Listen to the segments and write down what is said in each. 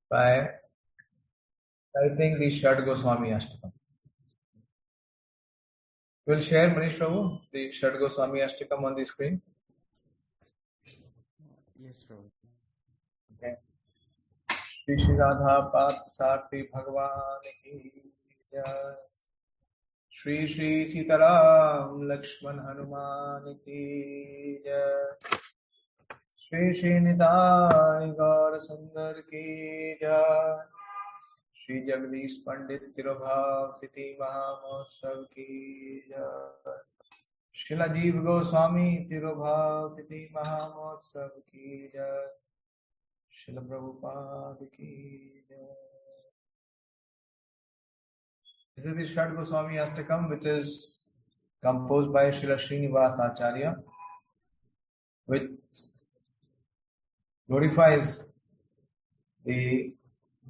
by typing the Shad Goswami Ashtakam. We'll share, Manish Prabhu, the Shad Goswami Ashtakam on the screen. Yes, Prabhu. Okay. Shri Shri Radha Path Sarthi Bhagwan ki jai. Shri Shri Sitaram Lakshman Hanuman ki jai. Shri Shri Nitai Gaur Sundar ki jai. Shri Jagdish Pandit Tirobhav Titi Mahamotsav ki jai. Srila Jeev Goswami Tirobhav Titi Mahamotsav ki jai. Srila Prabhupada ki jai. This is the Shad Goswami Ashtakam, which is composed by Srila Srinivas Acharya, which glorifies the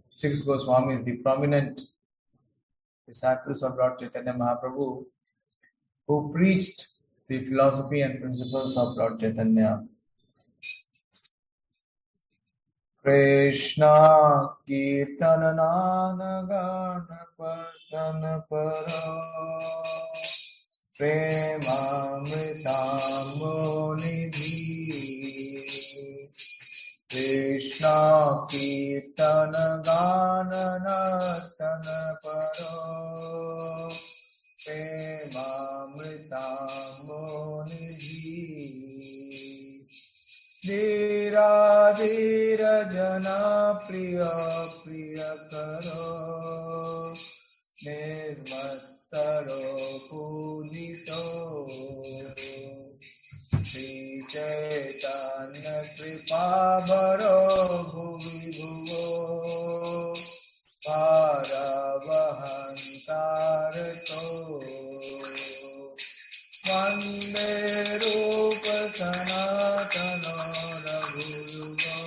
six Goswamis, the prominent disciples of Lord Chaitanya Mahaprabhu, who preached the philosophy and principles of Lord Chaitanya. Krishna Kirtana Nana Partana Para Premamritam Nidhi Krishna Kirtana Gana Nartana Paro Premamritam Nidhi Dira Dira Jana Priya Priya Karo Nirmatsaro Pujito Shri Chaitanya Kripa Bharo Bhuvi Bhuvo Paravahantarto Vande Rupa Sanatana Raghurugo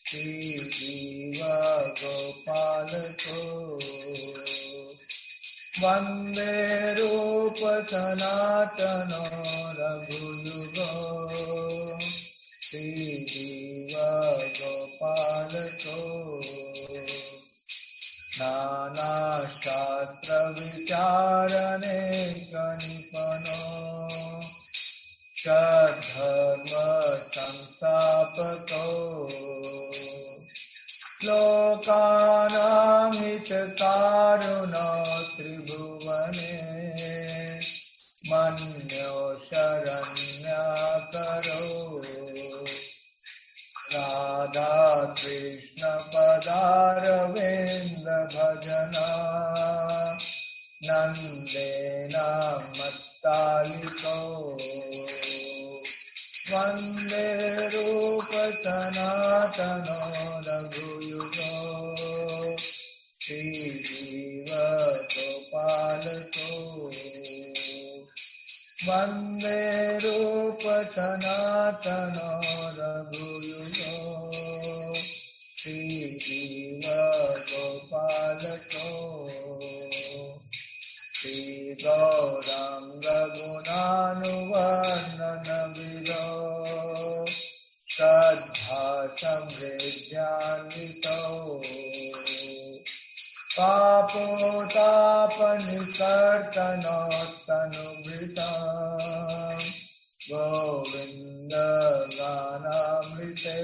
Shri Jiva Gopalato Vande Rupa Sanatana Raghurugo Shri Jiva Gopalato Nana Shastra Vicharane Kanipano Shadharma Samstapato Lokanam Hitakaruna Tribhuvane Manyo Sharanya Karo Radha Krishna Padaravinda Bhajana Nandena Mattaliko Vande Rupa Sanatano Raghuyugo Shri Jiva Gopalato Vande Rupa Sanatana Raghuyugo Shri Jiva Gopalato Shri Gauranga Gunanuvarnana Vido Shraddha Samridhyanvito Papo Tapanikartanottanubritam Govinda Ganamrite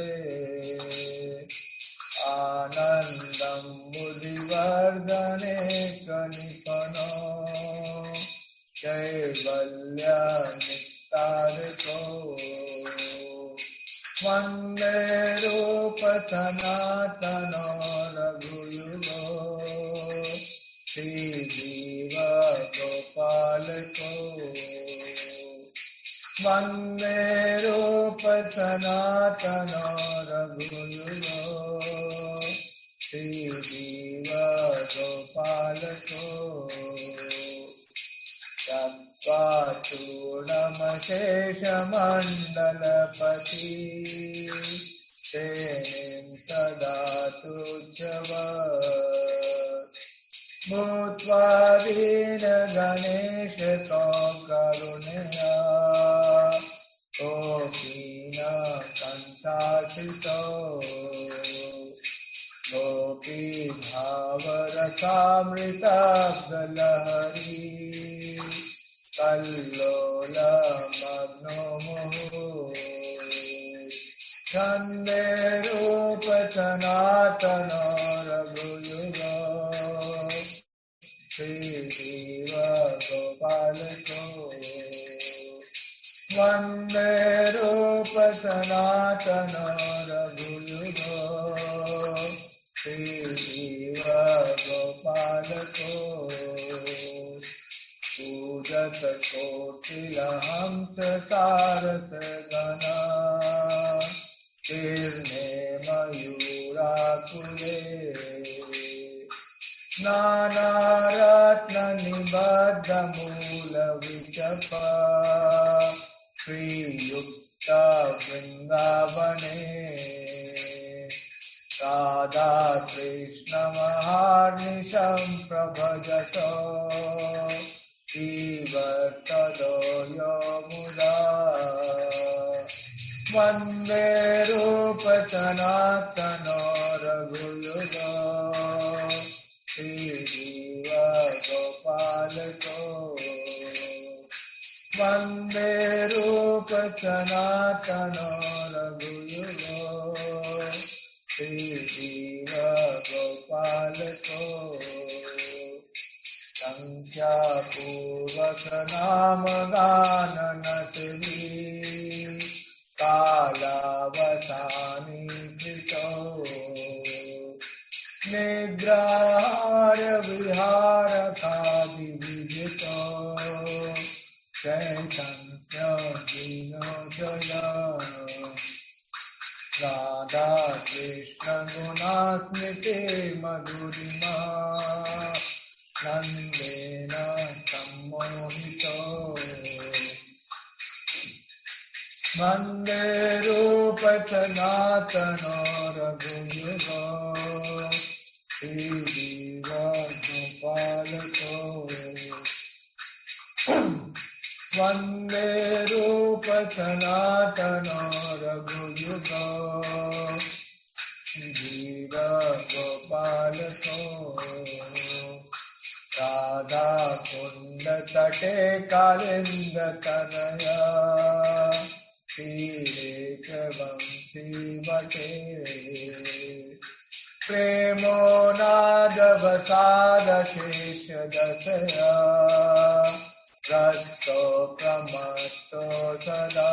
Anandam Buddhivardhane Kanipano Kaivalya Nistarito Vande Rupa Sanatana Raghuyugo Shri Jiva Gopalato Vande Rupa Sanatana Raghuyugo Shri Jiva Gopalato Sattva-churnamashesha mandalapati Tenim sadatu java Bhutva dina ganesha karuneya Kokina kantachito भावरसामृताब्दलहरी कल्लोलमग्नो मुहुः छन्दे रूप सनातन रघुयुगो श्रीजीव गोपाल को वन्दे रूप सनातन रघुयुगो श्रीजीव गोपाल को पूजत कोकिलहंस सारस गणा कीर्णे मयूराकुले नानारत्ननिबद्ध मूलविचप श्रीयुक्त वृन्दावने राधा कृष्ण महार्निशं प्रभजतो जीवत्तदो मुदा वन्दे रूप सनातन रघुयुगो श्रीजीव गोपाल को वन्दे रूप सनातन रघुयुगो श्रीजीव गोपाल को संख्यापूर्वक नाम गान नटवी कालावसानी कृतो निद्राहार विहार खादि विजितो चैतन्य विनोदय राधा कृष्ण गुणास्मृति मधुरिमा नन्देन सम्मोहितो वन्दे रूप सनातन रघुयुगो श्रीजीव गोपाल को वन्दे रूप सनातन रघुयुगो श्रीजीव गोपाल को राधा कुंड तटे कालिंद तनया तीरे वंशी वटे प्रेमोनादवसाद शेष दशया रस्तो प्रमत्तो सदा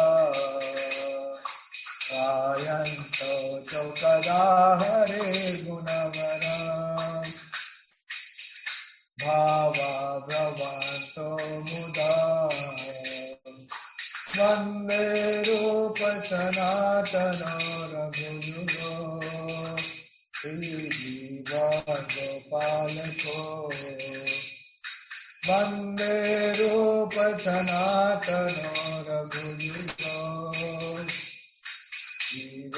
गायन्तो चौकदा हरे गुणवरा भावा भ्रवान्तो मुदा वन्दे रूप सनातन रघुयुगो श्रीजीव गोपाल को वन्दे रूप सनातन रघुयुगो जीव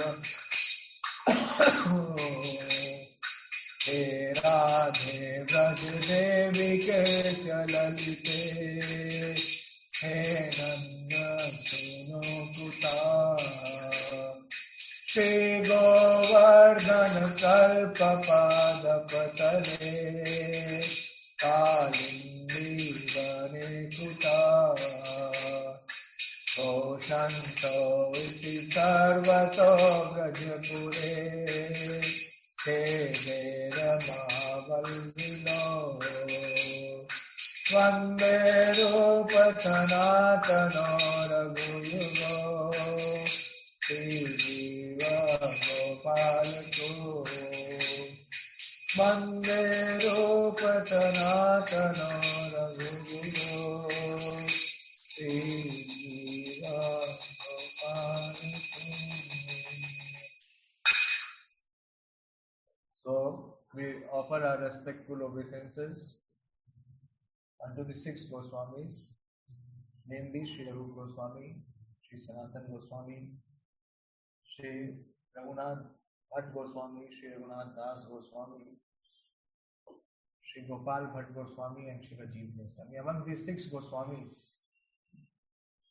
हे राधे व्रज देवी के चलते हे नंद सुनो पुता श्री गोवर्धन कल्प पाद पतले कालिंदी वने पुता घोषन्तो इति सर्वतो गजपुरे हे रमावल्लिनो वन्दे रूप सनातन रघुयुगो श्रीजीव गोपाल को वन्दे रूप सनातन रघुयुगो श्रीजीव गोपाल को. So we offer our respectful obeisances unto the six Goswamis, namely Sri Rupa Goswami, Sri Sanatan Goswami, Sri Raghunath Bhatt Goswami, Sri Raghunath Das Goswami, Sri Gopal Bhatt Goswami, and Sri Rajiv Goswami. Among these six Goswamis,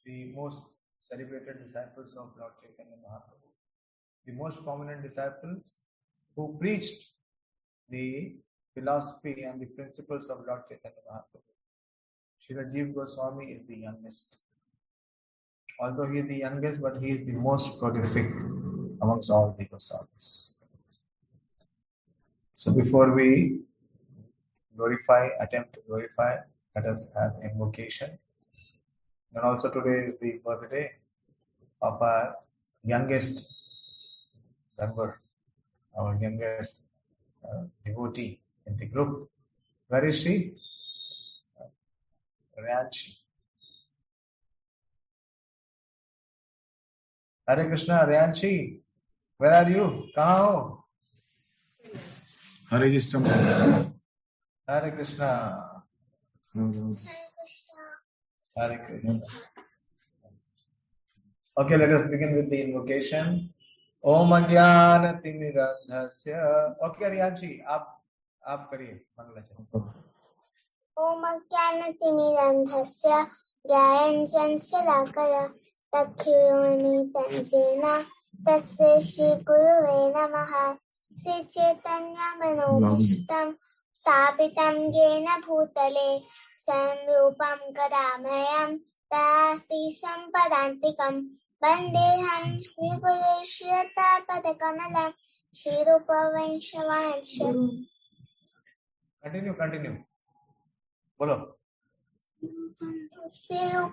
the most celebrated disciples of Lord Chaitanya Mahaprabhu, the most prominent disciples who preached the philosophy and the principles of Lord Chaitanya Mahaprabhu. Srila Jiva Goswami is the youngest. Although he is the youngest, but he is the most prolific amongst all the Goswamis. So before we attempt to glorify, let us have invocation. And also today is the birthday of our youngest member, our youngest devotee in the group. Where is she? Ryanshi. Hare Krishna, Ryanshi. Where are you? Kahan ho? Hare Krishna. Hare Krishna. Hare Krishna. Okay, let us begin with the invocation. Om Ajnana Timirandhasya. Okay, Ryanshi, आप करिए मंगलाचरण. Om Ajnana-timirandhasya Jnana Shalakaya Chakshurunmilitam Jena Tasya Shri Gurave Namaha. Shri Chaitanya Manobhishtam Sthapitam Jena Bhutale Samrupam Kadamhayam Tasti Sampadantikam Vandeham Shri Guru Shri Padakamalam Shri Rupa Vaishavansha. Continue. बोलो. Srila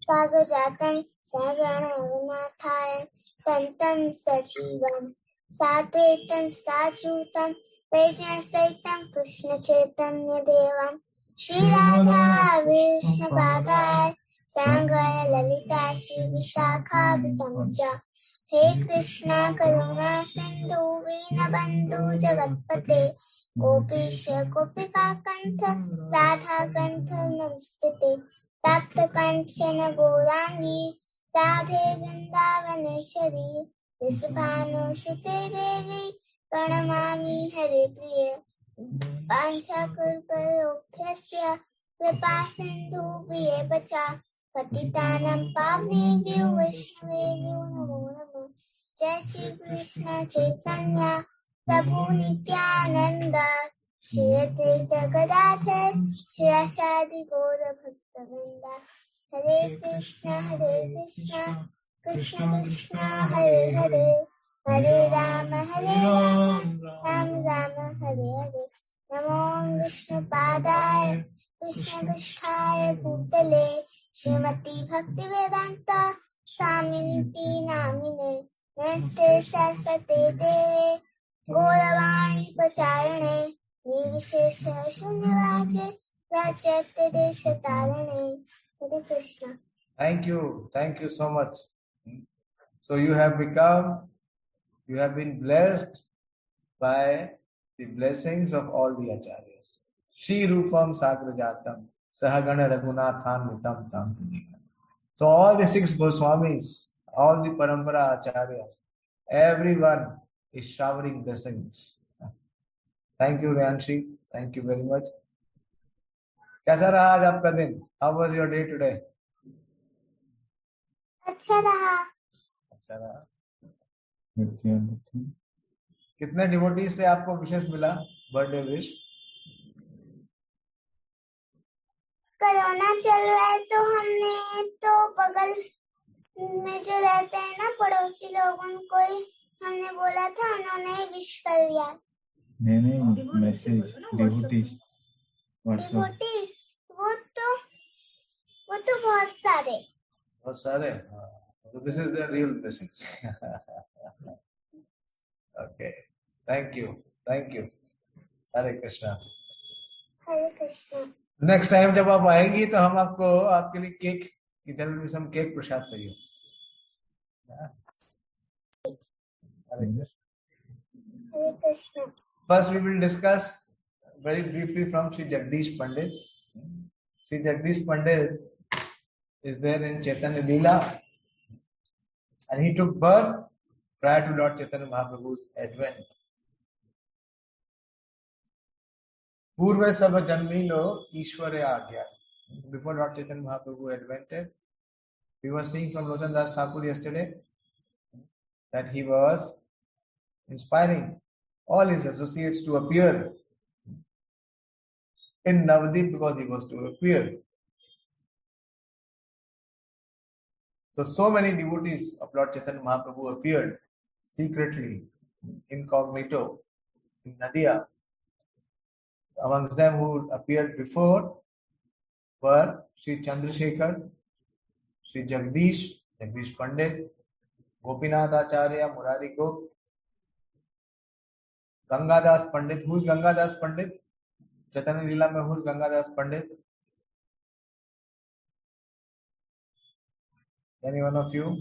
Kagajatam Sagaranathayam Tantam Sajivam Satetam Sajutam Vajna Saitam Krishna Chaitanya Devam Shri Radha Vishnu Padaya Sangaya Lalita Shri Vishakha Vitamja. He Krishna Karuna Sindhu Vinabandhu Jagatpate Gopisha Gopika Kantha Radha Kantha Namstite Tapta Kanchana Gaurangi Radhe Vrindavaneshwari Visabhanu Shite Devi Pranamami Hare Priya Vansha Kulparobhyasya Kripa Sindhu Vyevacha Patitanam Pavnebhyo Vaishnavebhyo Namo Namo. Jai Shri Krishna Chaitanya Prabhu Nityananda Shri Advaita Gadadhar Shri Asadi Gaura Bhaktavinda. Hare Krishna Krishna Krishna Hare Hare Hare Rama Rama Rama Hare Hare. Namo Vishnu Padaya Krishna Krishnaya Bhutale Srimati Bhaktivedanta Swaminiti Namine Namaste Saraswate Deve Gauravani Pacharane Nirvishesha Shunyavache Rajyate Deshatarane. Hare Krishna. Thank you so much. So you have been blessed by the blessings of all the acharyas. Shri Rupam Sagrajatam Sahagana Raghunathan Vitam Tam. So all the 6 Goswamis, all the Parampara acharyas, everyone is showering blessings. Thank you, Ryanshi. Thank you very much. कैसा रहा आज आपका दिन? How was your day today? अच्छा रहा. कितने devotees से आपको विशेष मिला बर्थडे विश? कोरोना चल रहा है तो हमने तो बगल में जो रहते हैं ना पड़ोसी लोग उनको ही हमने बोला था, उन्होंने विश कर दिया. नहीं मैसेज डिवोटीज वो तो बहुत सारे. So this is the real blessing. Okay. Thank you. Hare Krishna. Next time जब आप आएंगी तो हम आपके लिए केक, इधर भी some केक प्रसाद करिए. Hare Krishna. First we will discuss very briefly from Sri Jagdish Pandit. Sri Jagdish Pandit is there in Chaitanya Leela, and he took birth prior to Lord Chaitanya Mahaprabhu's advent. Purve sab janmilo Ishware Agya. Before Lord Chaitanya Mahaprabhu advented, we were seeing from Lotan Das Thakur yesterday that he was inspiring all his associates to appear in Navadip because he was to appear. So many devotees of Lord Chaitanya Mahaprabhu appeared secretly, incognito, in Nadia. Amongst them who appeared before were Sri Chandrasekhar, Sri Jagdish Pandit, Gopinath Acharya, Murari Gop, Gangadas Pandit. Who is Gangadas Pandit? Chaitanya Leela mein who is Gangadas Pandit? Any one of you?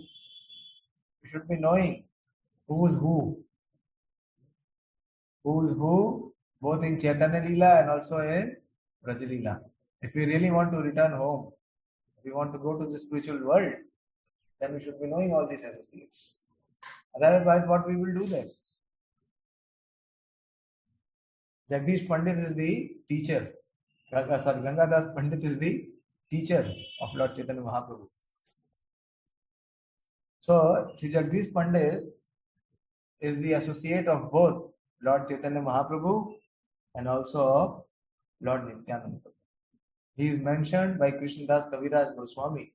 You should be knowing who is who. Who is who? Both in Chaitanya Leela and also in Braja Leela. If we really want to return home, if we want to go to the spiritual world, then we should be knowing all these associates. Otherwise, what we will do then? Jagdish Pandit is the teacher. Gangadas Pandit is the teacher of Lord Chaitanya Mahaprabhu. So, Sri Jagdish Pandit is the associate of both Lord Chaitanya Mahaprabhu and also of Lord Nityananda. He is mentioned by Krishnadas Kaviraj Goswami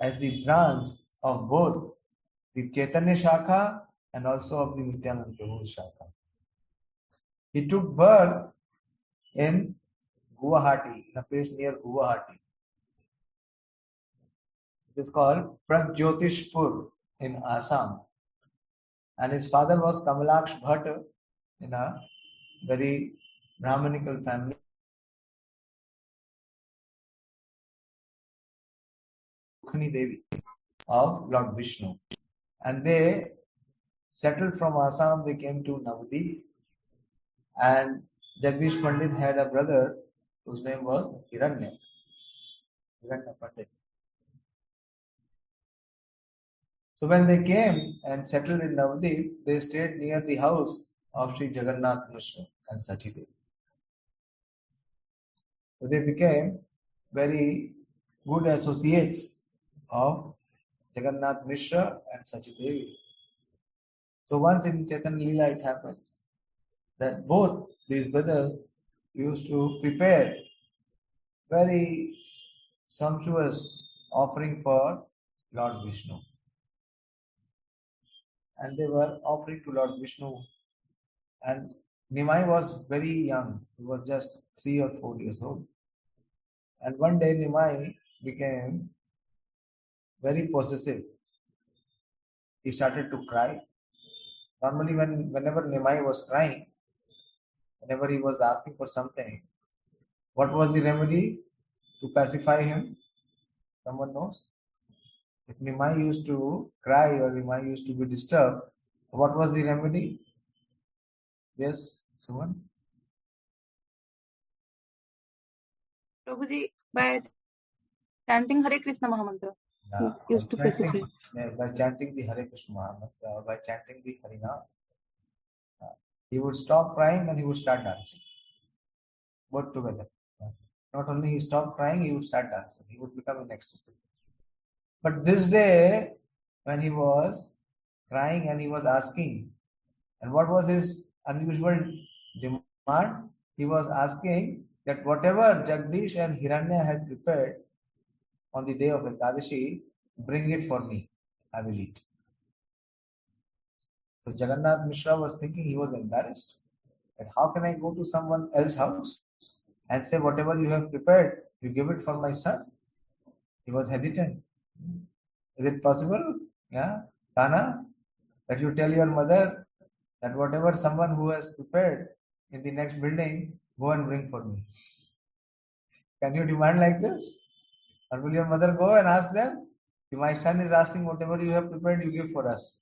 as the branch of both the Chaitanya Shakha and also of the Nityananda Prabhu Shakha. He took birth in Guwahati, in a place near Guwahati. It is called Pragjyotishpur in Assam. And his father was Kamalaksh Bhatt in a very Brahmanical family. Devi of Lord Vishnu. And they settled from Assam, they came to Navadip. And Jagdish Pandit had a brother whose name was Hiranya Pandit. So when they came and settled in Navadip, they stayed near the house of Sri Jagannath Mishra and Sachi Devi. So they became very good associates of Jagannath Mishra and Sachi Devi. So once in Chaitanya Leela it happens that both these brothers used to prepare very sumptuous offering for Lord Vishnu. And they were offering to Lord Vishnu. And Nimai was very young. He was just 3 or 4 years old. And one day Nimai became very possessive. He started to cry. Normally whenever Nimai was crying, whenever he was asking for something, what was the remedy to pacify him? Someone knows? If Nimai used to cry or Nimai used to be disturbed, what was the remedy? Yes, someone? Prabhuji, by chanting Hare Krishna Mahamantra, he used to pacify. By chanting the Hare Krishna Mahamantra or by chanting the Harinam, he would stop crying and he would start dancing. Both together. Not only he stopped crying, he would start dancing. He would become in ecstasy. But this day, when he was crying and he was asking, and what was his unusual demand? He was asking that whatever Jagdish and Hiranya has prepared on the day of Ekadashi, bring it for me. I will eat. So Jagannath Mishra was thinking, he was embarrassed. That how can I go to someone else's house and say whatever you have prepared, you give it for my son? He was hesitant. Is it possible? Yeah, Kana, that you tell your mother that whatever someone who has prepared in the next building, go and bring for me. Can you demand like this? Or will your mother go and ask them, if my son is asking whatever you have prepared, you give for us?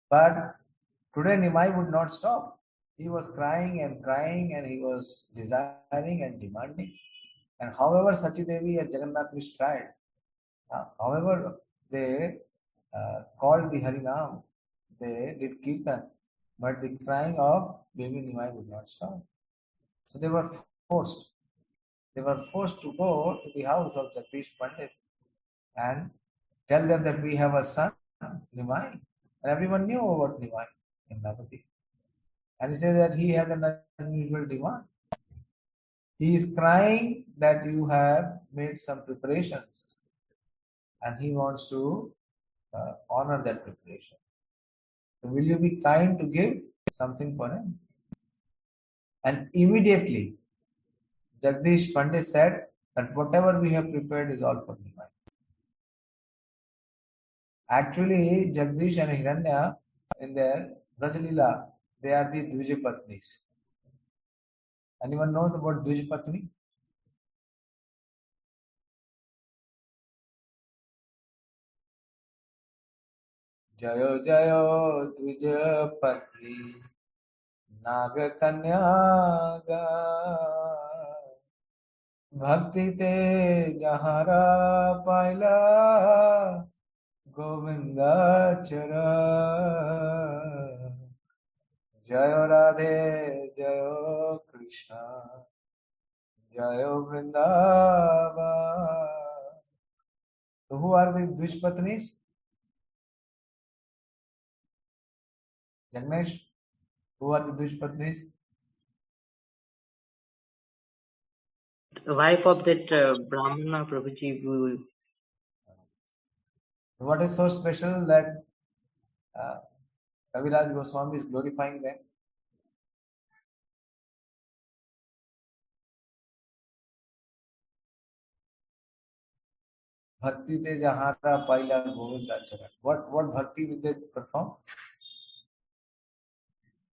But today Nimai would not stop. He was crying and he was desiring and demanding. And however Sachi Devi and Jagannath Mishra tried, however they called the Harinam, they did Kirtan, but the crying of baby Nimai would not stop. So they were forced. They were forced to go to the house of Jagdish Pandit and tell them that we have a son, Nimai. And everyone knew about Nimai. in Navati. And he says that he has an unusual demand. He is crying that you have made some preparations and he wants to honor that preparation. So will you be kind to give something for him? And immediately, Jagdish Pandit said that whatever we have prepared is all for me. Actually, Jagdish and Hiranya in their Brajalila, they are the Dvijapatnis. Anyone knows about Dvijapatni? Jayo Jayo Dvijapatni Naga Kanyaga Bhakti Te Jahara Paila Govinda Chara Jayo Radhe Jayo Krishna Jayo Vrindavan. So who are the Dvijapatnis? Jagnesh, who are the Dvijapatnis? Wife of that Brahmana Prabhuji. So what is so special that Kaviraj Goswami is glorifying them? Bhakti te jahara paila govinda charan. What bhakti did they perform?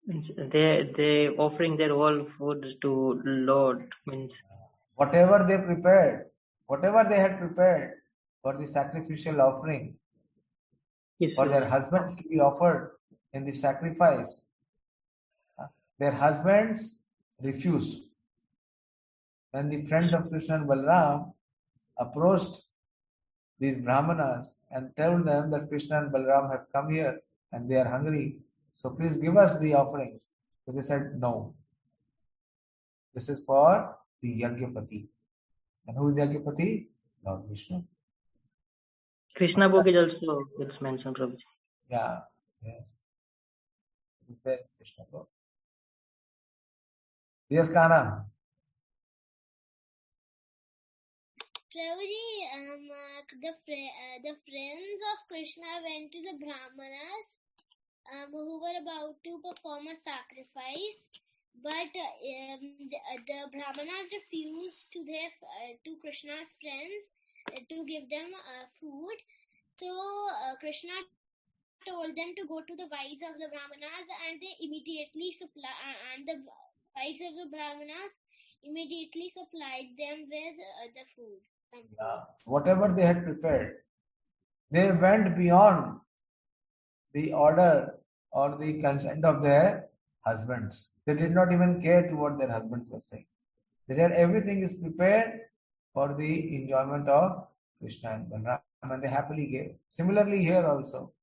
They offering their whole food to Lord. Means Whatever they prepared, whatever they had prepared for the sacrificial offering, yes, for their husbands to be offered in the sacrifice, their husbands refused. When the friends of Krishna and Balram approached these Brahmanas and told them that Krishna and Balram have come here and they are hungry, so please give us the offerings. So they said, no. This is for the Yagyapati. And who is Yagyapati? Lord Vishnu. Krishna book is also it's mentioned, Prabhuji. Yeah, yes. Is there Krishna book? Yes, Kana. Prabhuji, the friends of Krishna went to the Brahmanas who were about to perform a sacrifice, but the Brahmanas refused to Krishna's friends to give them food. So Krishna told them to go to the wives of the Brahmanas, and they immediately and the wives of the Brahmanas immediately supplied them with the food. Whatever they had prepared, they went beyond the order or the consent of their husbands. They did not even care to what their husbands were saying. They said everything is prepared for the enjoyment of Krishna and Balram, and they happily gave. Similarly, here also,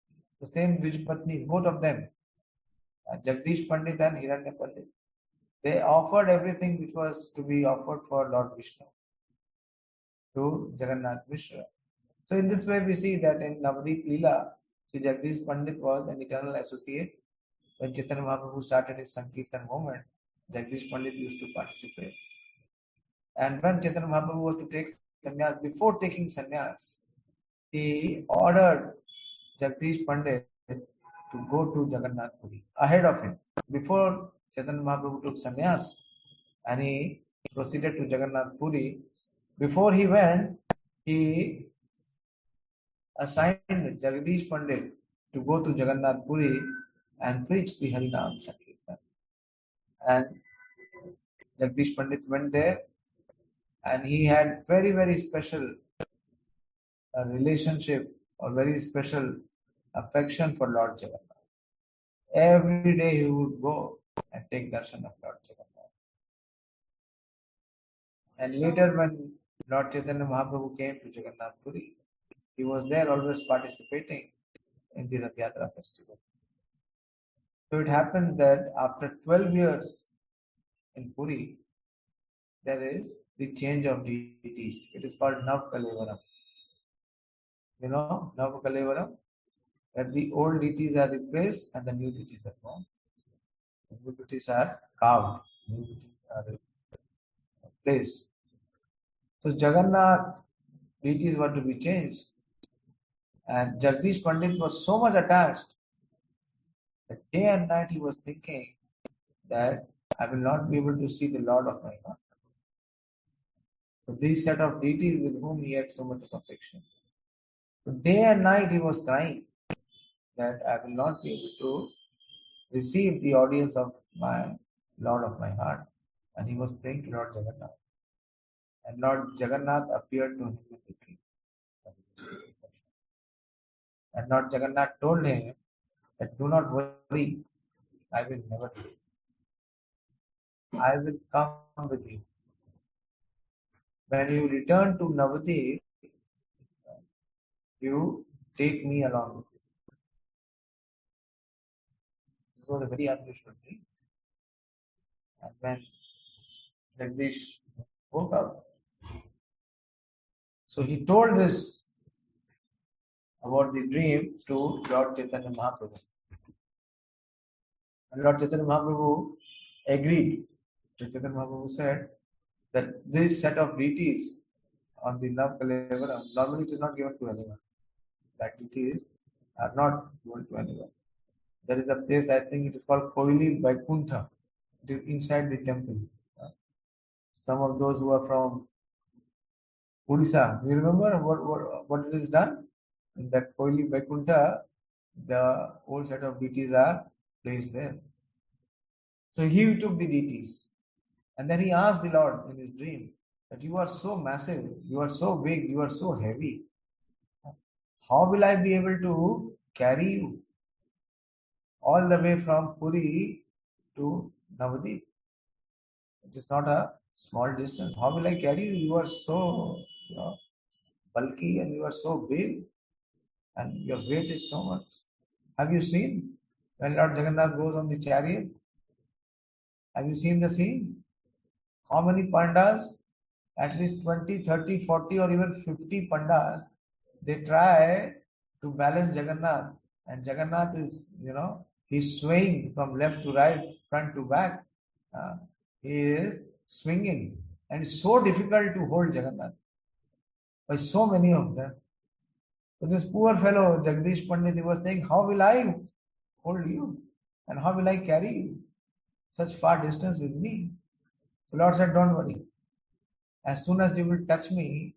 the same Dvijapatnis, both of them, Jagdish Pandit and Hiranya Pandit, they offered everything which was to be offered for Lord Vishnu to Jagannath Mishra. So in this way we see that in Navadip Leela, Sri Jagdish Pandit was an eternal associate. When Chaitanya Mahaprabhu started his Sankirtan movement, Jagdish Pandit used to participate. And when Chaitanya Mahaprabhu was to take sannyas, before taking sannyas, he ordered Jagdish Pandit to go to Jagannath Puri ahead of him. Before Chaitanya Mahaprabhu took sannyas and he proceeded to Jagannath Puri, before he went, he assigned Jagdish Pandit to go to Jagannath Puri and preach the Harinam Sankirtan. And Jagdish Pandit went there and he had very, very special relationship or very special affection for Lord Jagannath. Every day he would go and take darshan of Lord Jagannath. And later when Lord Chaitanya Mahaprabhu came to Jagannath Puri, he was there always participating in the Rath Yatra festival. So it happens that after 12 years in Puri, there is the change of deities. It is called Nav Kalevaram. You know Nav Kalevaram? that the old deities are replaced and the new deities are born. The new deities are carved, new deities are placed. So Jagannath deities were to be changed. And Jagdish Pandit was so much attached that day and night he was thinking that I will not be able to see the Lord of my heart. So these set of deities with whom he had so much affection. So day and night he was crying that I will not be able to receive the audience of my Lord of my heart. And he was praying to Lord Jagannath. And Lord Jagannath appeared to him in the dream. And Lord Jagannath told him that do not worry, I will never do it. I will come with you. When you return to Navadip, you take me along with you. This was a very unusual dream. And when Jagdish woke up, so he told this about the dream to Lord Chaitanya Mahaprabhu. And Lord Chaitanya Mahaprabhu agreed. Chaitanya Mahaprabhu said that this set of deities on the Nav Kalevara, normally it is not given to anyone. That deities are not given to anyone. There is a place, I think it is called Koili Vaikuntha. It is inside the temple. Some of those who are from Odisha, you remember what it is done? In that Koili Vaikuntha, the whole set of deities are placed there. So he took the deities. And then he asked the Lord in his dream that you are so massive, you are so big, you are so heavy. How will I be able to carry you all the way from Puri to Navadip? It is not a small distance. How will I carry you? You are so bulky and you are so big and your weight is so much. Have you seen when Lord Jagannath goes on the chariot? Have you seen the scene? How many pandas? At least 20, 30, 40 or even 50 pandas. They try to balance Jagannath. And Jagannath is, he's swaying from left to right, front to back. He is swinging. And it's so difficult to hold Jagannath by so many of them. So this poor fellow, Jagdish Pandit, he was saying, how will I hold you? And how will I carry you such far distance with me? So Lord said, don't worry. As soon as you will touch me,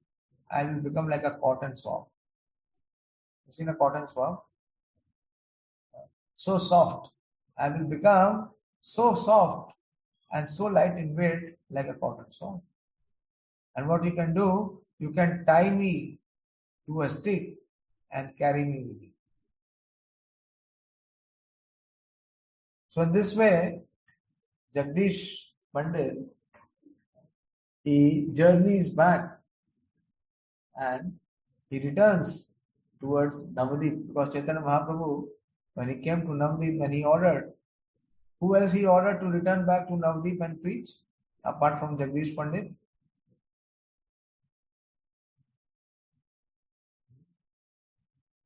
I will become like a cotton swab. You seen a cotton swab? So soft. I will become so soft and so light in weight like a cotton swab. And what you can do, you can tie me to a stick and carry me with you. So in this way, Jagdish Pandit, he journeys back and he returns towards Navadip because Chaitanya Mahaprabhu, when he came to Navadip and he ordered, who else he ordered to return back to Navadip and preach apart from Jagdish Pandit?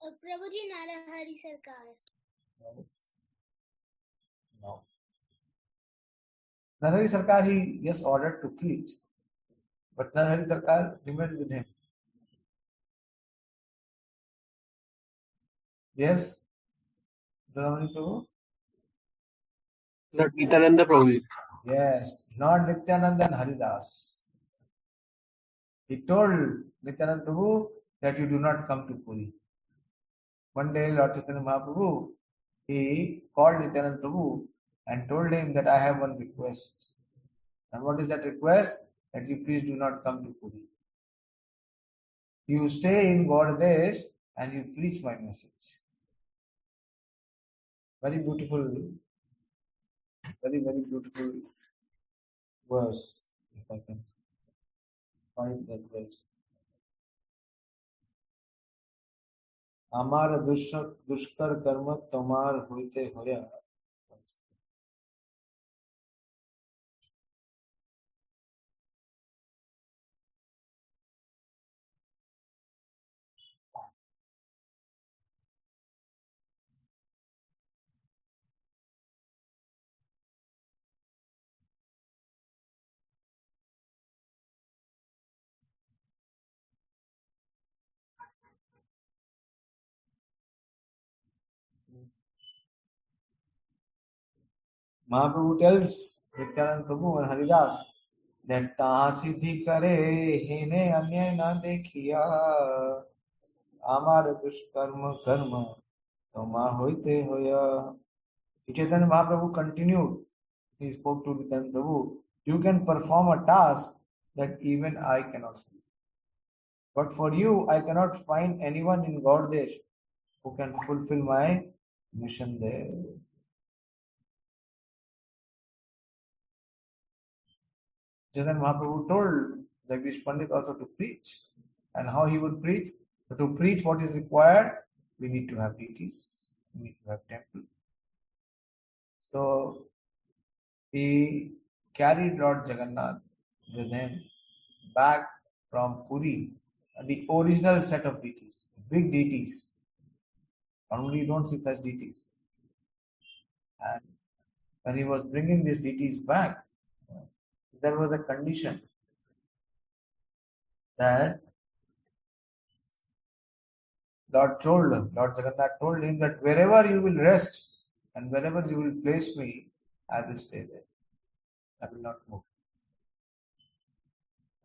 Prabhuji Narahari Sarkar. No. Narahari Sarkar he just ordered to preach, but Narahari Sarkar remained with him. Yes? Ramani Prabhu? Not Nityananda Prabhu. Yes, not Nityananda and Haridas. He told Nityananda Prabhu that you do not come to Puri. One day Lord Chaitanya Mahaprabhu, he called Nityananda Prabhu and told him that I have one request. And what is that request? That you please do not come to Puri. You stay in Gaudadesh and you preach my message. Very beautiful, very, very beautiful verse, if I can find that verse. আমার দুষ্কর কর্ম তোমার হইতে হইয়া Mahaprabhu tells Nityanand Prabhu and Haridas that taha siddhi kare hene anya na dekhiya amar dushkarma karma toma hoite hoya. Chaitanya Mahaprabhu continued. He spoke to Nityanand Prabhu. You can perform a task that even I cannot do. But for you, I cannot find anyone in Gaudadesh who can fulfill my mission there. Chaitanya Mahaprabhu told Jagdish Pandit also to preach. And how he would preach? But to preach what is required, we need to have deities, we need to have temple. So he carried Lord Jagannath with him back from Puri, the original set of deities, big deities. Normally you don't see such deities. And when he was bringing these deities back, there was a condition that Lord Jagannath told him that wherever you will rest and wherever you will place me, I will stay there. I will not move.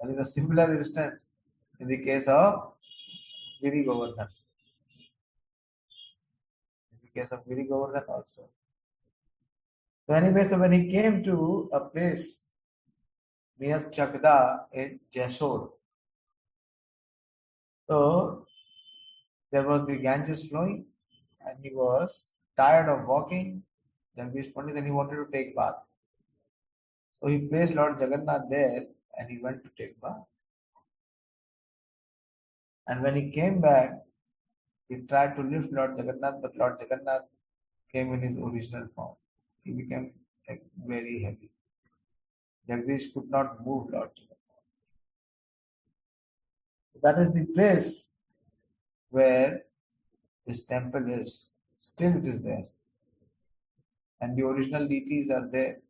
There is a similar instance in the case of Giri Govardhan. In the case of Giri Govardhan also. So anyway, so when he came to a place near Chakda in Jessore, so there was the Ganges flowing and he was tired of walking, Jagdish Pandit, and he wanted to take bath. So he placed Lord Jagannath there and he went to take bath. And when he came back, he tried to lift Lord Jagannath, but Lord Jagannath came in his original form. He became very heavy. Jagdish could not move Lord Jagannath. So that is the place where this temple is. Still it is there. And the original deities are there.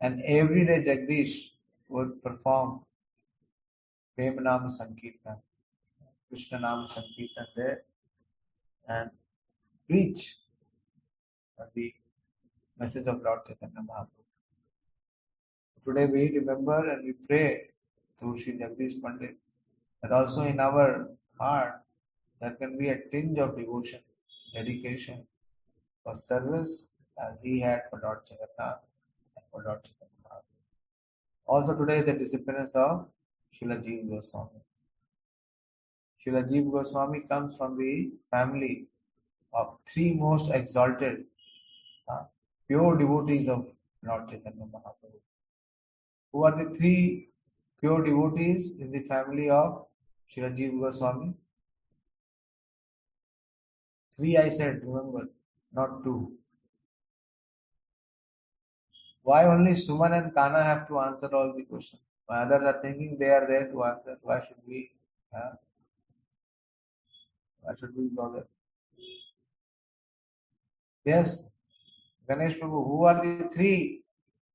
And every day Jagdish would perform Prem Nama Sankirtan, Krishna Nama Sankirtan there and preach the message of Lord Chaitanya Mahaprabhu. Today we remember and we pray to Sri Jagdish Pandit that also in our heart there can be a tinge of devotion, dedication for service as he had for Lord Jagannath and for Lord Chaitanya Mahaprabhu. Also today is the disappearance of Srila Jiva Goswami. Srila Jiva Goswami comes from the family of three most exalted, pure devotees of Lord Chaitanya Mahaprabhu. Who are the three pure devotees in the family of Srila Jiva Goswami? Three I said, remember, not two. Why only Suman and Kana have to answer all the questions? Why others are thinking they are there to answer? Why should we bother? Yes, Ganesh Prabhu, who are the three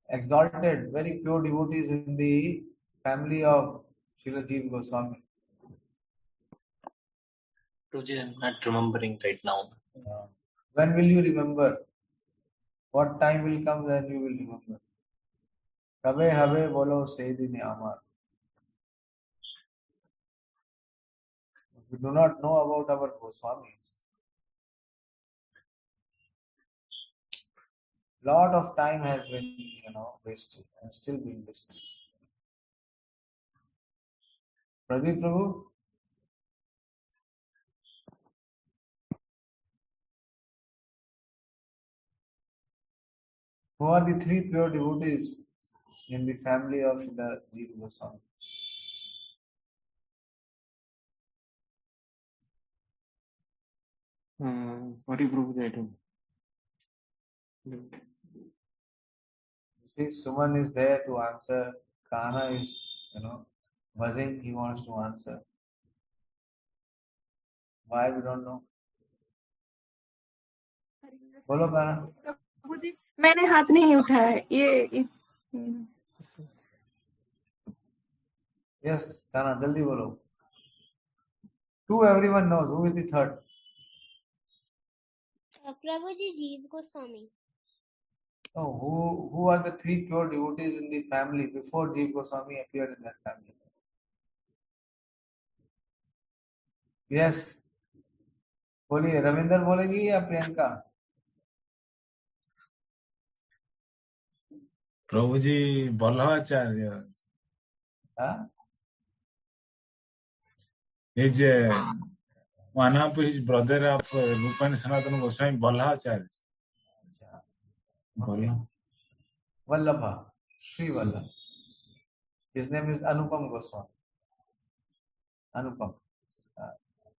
exalted, very pure devotees in the family of Srila Jiva Goswami? Guruji, I'm not remembering right now. When will you remember? What time will come then you will remember? Kabe habe bolo se din amar. We do not know about our Goswamis. Lot of time has been, wasted and still being wasted. Pradeep Prabhu? Who are the three pure devotees in the family of Srila Jiva Goswami? What is Prabhu writing? You see, Suman is there to answer. Kana is, buzzing, he wants to answer. Why we don't know? बोलो काना. प्रभु जी मैंने हाथ नहीं उठाया ये Yes, Kana, jaldi bolo. Two, everyone knows. Who is the third? Prabhuji Jeev Goswami. No, who are the three pure devotees in the family before Jiva Goswami appeared in that family? Yes. बोलिए रविंदर बोलेगी या प्रियंका? प्रभु जी Ballabacharya हाँ? is one of his brother of Rupani Sanatana Goswami Ballabacharya. अच्छा. Ballabh. Vallabha, Sri Vallabh. His name is Anupam Goswami. Anupam.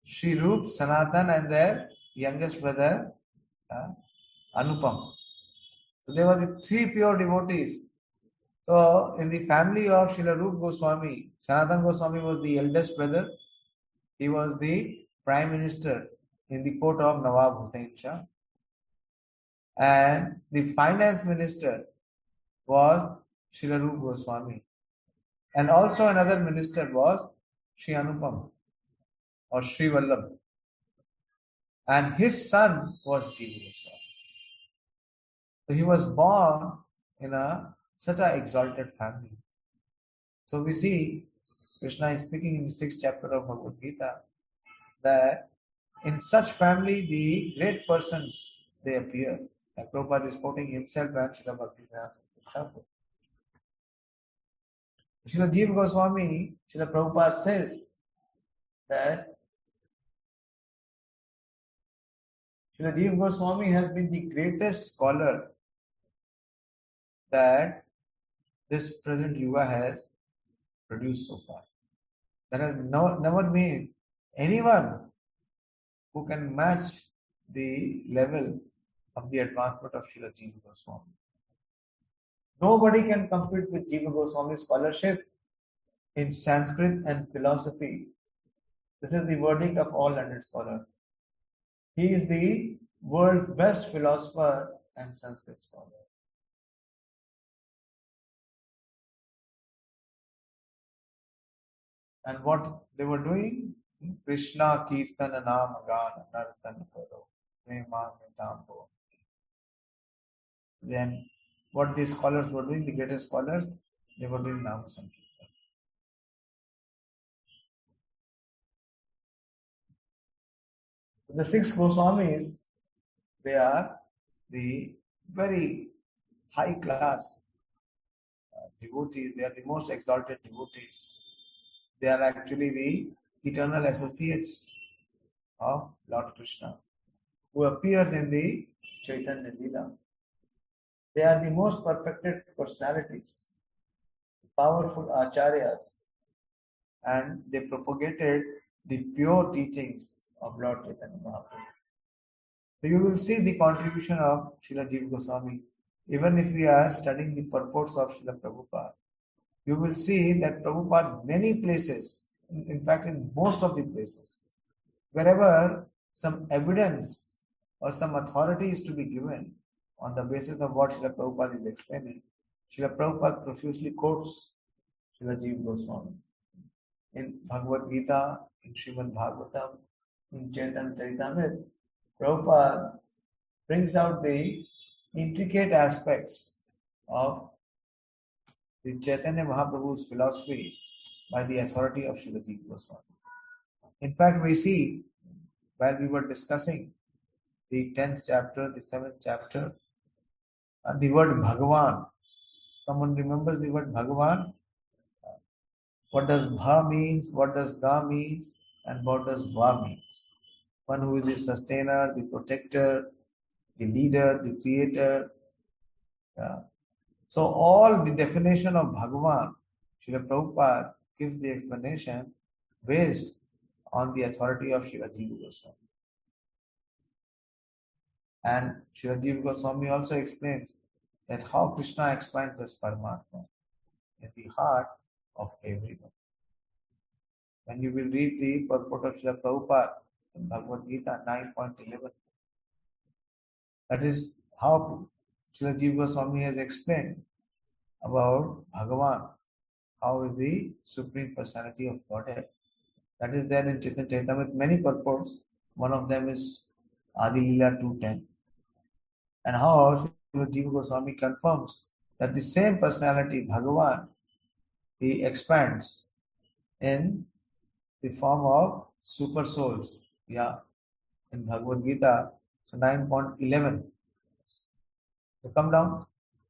Sri Rup, Sanatan, and their youngest brother Anupam. So they were the three pure devotees. So in the family of Srila Rup Goswami, Sanatan Goswami was the eldest brother. He was the prime minister in the court of Nawab Hussain Shah. And the finance minister was Srila Rup Goswami. And also another minister was Sri Anupam or Sri Vallabh. And his son was Jiva Goswami. So he was born in such an exalted family. So we see Krishna is speaking in the 6th chapter of Bhagavad Gita that in such family the great persons they appear. Like Prabhupada is quoting himself and Srila Bhaktisiddhanta Thakur. Srila Jiva Goswami, Srila Prabhupada says that Srila Jiva Goswami has been the greatest scholar that this present Yuga has produced so far. There has never been anyone who can match the level of the advancement of Srila Jiva Goswami. Nobody can compete with Jiva Goswami's scholarship in Sanskrit and philosophy. This is the verdict of all learned scholars. He is the world's best philosopher and Sanskrit scholar. And what they were doing? Krishna Kirtana Nama Gana Nartana Karo Prema Mitambo. Then what these scholars were doing, the greatest scholars, they were doing Nama Sankirtan. The 6 Goswamis, they are the very high class devotees. They are the most exalted devotees. They are actually the eternal associates of Lord Krishna, who appears in the Chaitanya Leela. They are the most perfected personalities, powerful acharyas, and they propagated the pure teachings of Lord Chaitanya Mahaprabhu. So you will see the contribution of Srila Jiva Goswami. Even if we are studying the purports of Srila Prabhupada, you will see that Prabhupada, many places, in fact in most of the places, wherever some evidence or some authority is to be given on the basis of what Srila Prabhupada is explaining, Srila Prabhupada profusely quotes Srila Jiva Goswami. In Bhagavad Gita, in Srimad Bhagavatam, in Chaitanya Charitamrita, Prabhupada brings out the intricate aspects of the Chaitanya Mahaprabhu's philosophy by the authority of Srila Jiva Goswami. In fact, we see while we were discussing the 10th chapter, the 7th chapter, the word Bhagavan. Someone remembers the word Bhagavan? What does Bha means, what does Ga means, and what does Va means? One who is the sustainer, the protector, the leader, the creator. So all the definition of Bhagavan, Srila Prabhupada gives the explanation based on the authority of Srila Jiva Goswami. And Srila Jiva Goswami also explains that how Krishna expands this Paramatma in the heart of everyone. When you will read the purport of Srila Prabhupada in Bhagavad Gita 9.11, that is how Srila Jiva Goswami has explained about Bhagavan, how is the Supreme Personality of Godhead. That is there in Chaitanya Charitamrita, many purports. One of them is Adi Leela 2.10. And how Jiva Goswami confirms that the same personality, Bhagavan, he expands in the form of super souls. Yeah, in Bhagavad Gita, so 9.11. So come down.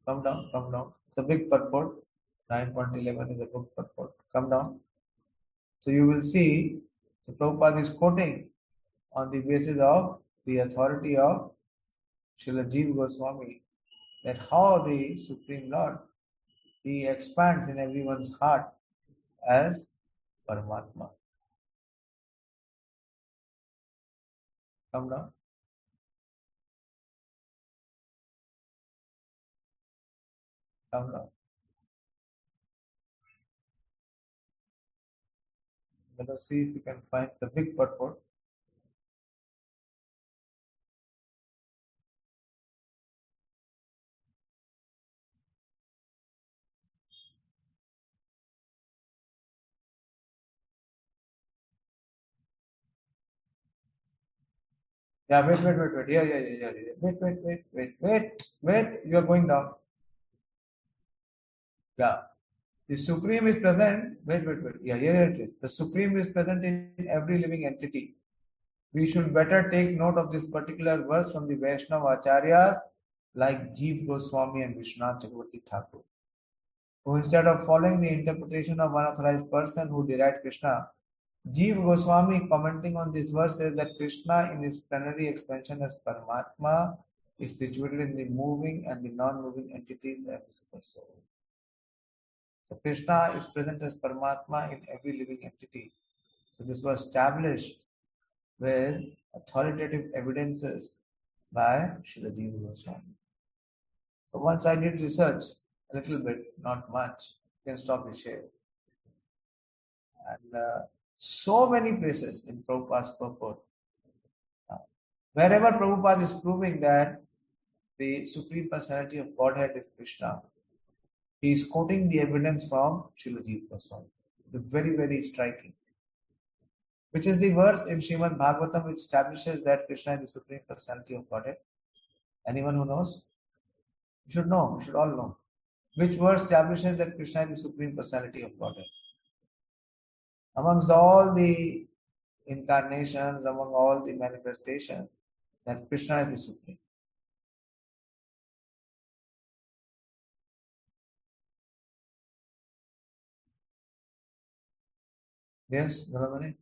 It's a big purport. 9.11 is a big purport. Come down. So you will see, so Prabhupada is quoting on the basis of the authority of Srila Jiva Goswami, that how the Supreme Lord, he expands in everyone's heart as Paramatma. Come down. Come down. Let us see if we can find the big purport. Yeah, wait. Yeah. Wait. You are going down. Yeah. The Supreme is present. Wait. Yeah, here it is. The Supreme is present in every living entity. We should better take note of this particular verse from the Vaishnava Acharyas like Jiva Goswami and Vishwanath Chakravarti Thakur, who instead of following the interpretation of unauthorized person who derived Krishna, Jiva Goswami commenting on this verse says that Krishna in his plenary expansion as Paramatma is situated in the moving and the non-moving entities as the super soul. So Krishna is present as Paramatma in every living entity. So this was established with authoritative evidences by Srila Jiva Goswami. So once I did research a little bit, not much, you can stop the share. And so many places in Prabhupada's purport, wherever Prabhupada is proving that the Supreme Personality of Godhead is Krishna, he is quoting the evidence from Srila Jiva Goswami. It's very, very striking. Which is the verse in Srimad Bhagavatam which establishes that Krishna is the Supreme Personality of Godhead? Anyone who knows? You should know, you should all know. Which verse establishes that Krishna is the Supreme Personality of Godhead? Amongst all the incarnations, among all the manifestations, that Krishna is the Supreme. Yes, Dharamani?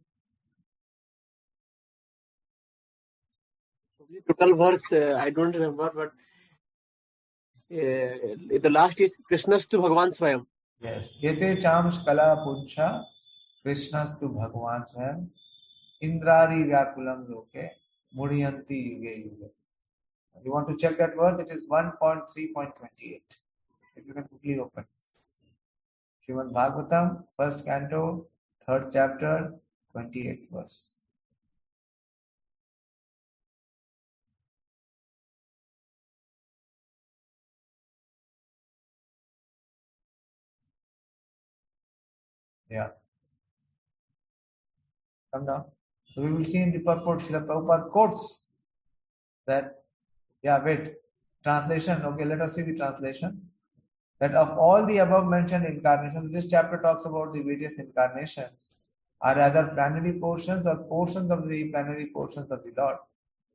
Total verse, I don't remember, but the last is Krishnastu Bhagavan Swayam. Yes. Yete chams kala puncha Krishnastu Bhagavan Swayam Indrari Vyakulam Loke Mudyanti Yuge Yuge. You want to check that verse? It is 1.3.28. If you can quickly open. Srimad Bhagavatam, 1st canto, 3rd chapter, 28th verse. Yeah. Come down. So we will see in the purport, Srila Prabhupada quotes that, translation. Okay, let us see the translation. That of all the above mentioned incarnations, this chapter talks about the various incarnations are either plenary portions or portions of the plenary portions of the Lord.